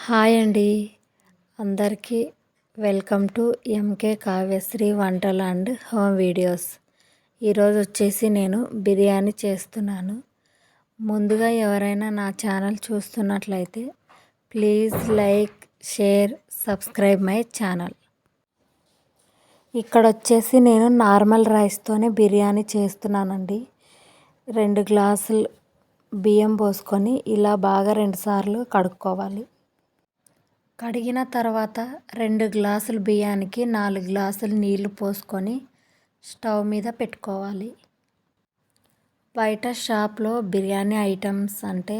Hi అండి. అందరికీ welcome to MK Kavyasri వంటలు అండ్ హోమ్ వీడియోస్. ఈరోజు వచ్చేసి నేను బిర్యానీ చేస్తున్నాను. ముందుగా ఎవరైనా నా ఛానల్ చూస్తున్నట్లయితే please like, share, subscribe my channel. ఇక్కడ వచ్చేసి నేను నార్మల్ రైస్తోనే బిర్యానీ చేస్తున్నానండి. 2 గ్లాసులు బియ్యం పోసుకొని ఇలా బాగా 2 సార్లు కడుక్కోవాలి. కడిగిన తర్వాత 2 గ్లాసులు బియ్యానికి 4 గ్లాసులు నీళ్లు పోసుకొని స్టవ్ మీద పెట్టుకోవాలి. బయట షాప్లో బిర్యానీ ఐటమ్స్ అంటే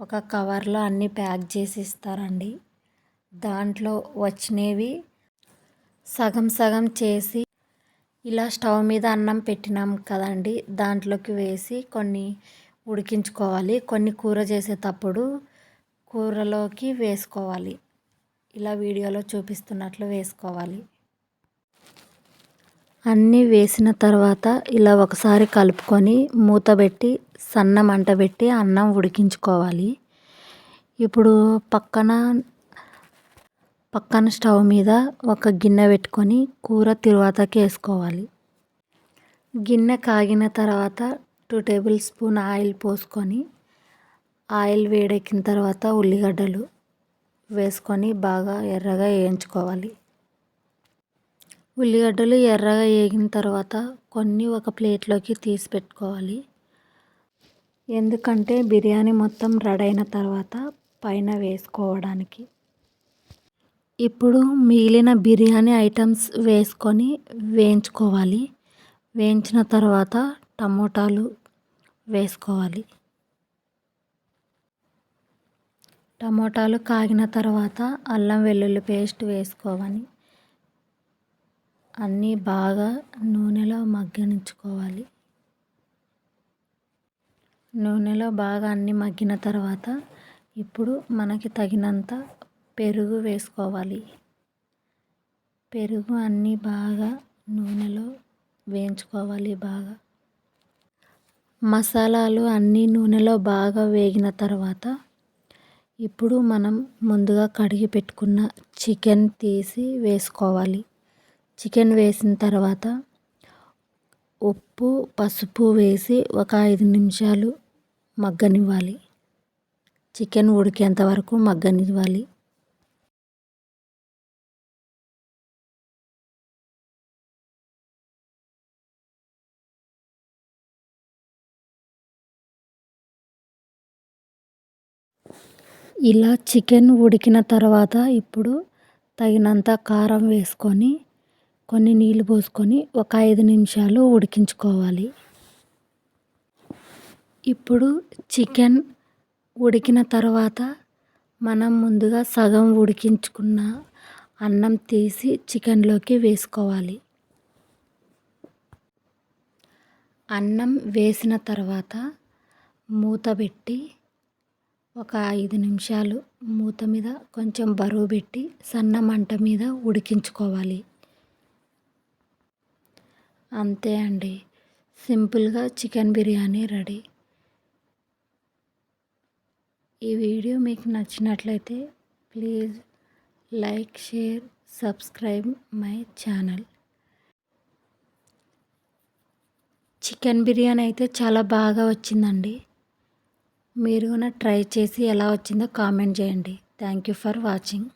ఒక కవర్లో అన్నీ ప్యాక్ చేసి ఇస్తారండి. దాంట్లో వచ్చినవి సగం సగం చేసి ఇలా స్టవ్ మీద అన్నం పెట్టినాం కదండి, దాంట్లోకి వేసి కొన్ని ఉడికించుకోవాలి. కొన్ని కూర చేసేటప్పుడు కూరలోకి వేసుకోవాలి. ఇలా వీడియోలో చూపిస్తున్నట్లు వేసుకోవాలి. అన్నీ వేసిన తర్వాత ఇలా ఒకసారి కలుపుకొని మూత పెట్టి సన్న మంట పెట్టి అన్నం ఉడికించుకోవాలి. ఇప్పుడు పక్కన స్టవ్ మీద ఒక గిన్నె పెట్టుకొని కూర తిరువాతకి వేసుకోవాలి. గిన్నె కాగిన తర్వాత 2 టేబుల్ స్పూన్ ఆయిల్ పోసుకొని ఆయిల్ వేడెక్కిన తర్వాత ఉల్లిగడ్డలు వేసుకొని బాగా ఎర్రగా వేయించుకోవాలి. ఉల్లిగడ్డలు ఎర్రగా వేగిన తర్వాత కొన్ని ఒక ప్లేట్లోకి తీసి పెట్టుకోవాలి. ఎందుకంటే బిర్యానీ మొత్తం రెడీ అయిన తర్వాత పైన వేసుకోవడానికి. ఇప్పుడు మిగిలిన బిర్యానీ ఐటమ్స్ వేసుకొని వేయించుకోవాలి. వేయించిన తర్వాత టమోటాలు వేసుకోవాలి. టమోటాలు కాగిన తర్వాత అల్లం వెల్లుల్లి పేస్ట్ వేసుకోవాలి. అన్నీ బాగా నూనెలో మగ్గనించుకోవాలి. నూనెలో బాగా అన్నీ మగ్గిన తర్వాత ఇప్పుడు మనకి తగినంత పెరుగు వేసుకోవాలి. పెరుగు అన్నీ బాగా నూనెలో వేయించుకోవాలి. బాగా మసాలాలు అన్నీ నూనెలో బాగా వేగిన తర్వాత ఇప్పుడు మనం ముందుగా కడిగి పెట్టుకున్న చికెన్ తీసి వేసుకోవాలి. చికెన్ వేసిన తర్వాత ఉప్పు, పసుపు వేసి ఒక 5 నిమిషాలు మగ్గనివ్వాలి. చికెన్ ఉడికేంత వరకు మగ్గనివ్వాలి. ఇలా చికెన్ ఉడికిన తర్వాత ఇప్పుడు తగినంత కారం వేసుకొని కొన్ని నీళ్ళు పోసుకొని ఒక 5 నిమిషాలు ఉడికించుకోవాలి. ఇప్పుడు చికెన్ ఉడికిన తర్వాత మనం ముందుగా సగం ఉడికించుకున్న అన్నం తీసి చికెన్లోకి వేసుకోవాలి. అన్నం వేసిన తర్వాత మూత పెట్టి ఒక 5 నిమిషాలు మూత మీద కొంచెం బరువు పెట్టి సన్న మంట మీద ఉడికించుకోవాలి. అంతే అండి, సింపుల్గా చికెన్ బిర్యానీ రెడీ. ఈ వీడియో మీకు నచ్చినట్లయితే please like, share, subscribe my channel. Chicken biryani అయితే చాలా బాగా వచ్చిందండి. మీరు కూడా ట్రై చేసి ఎలా వచ్చిందో కామెంట్ చేయండి. Thank you for watching.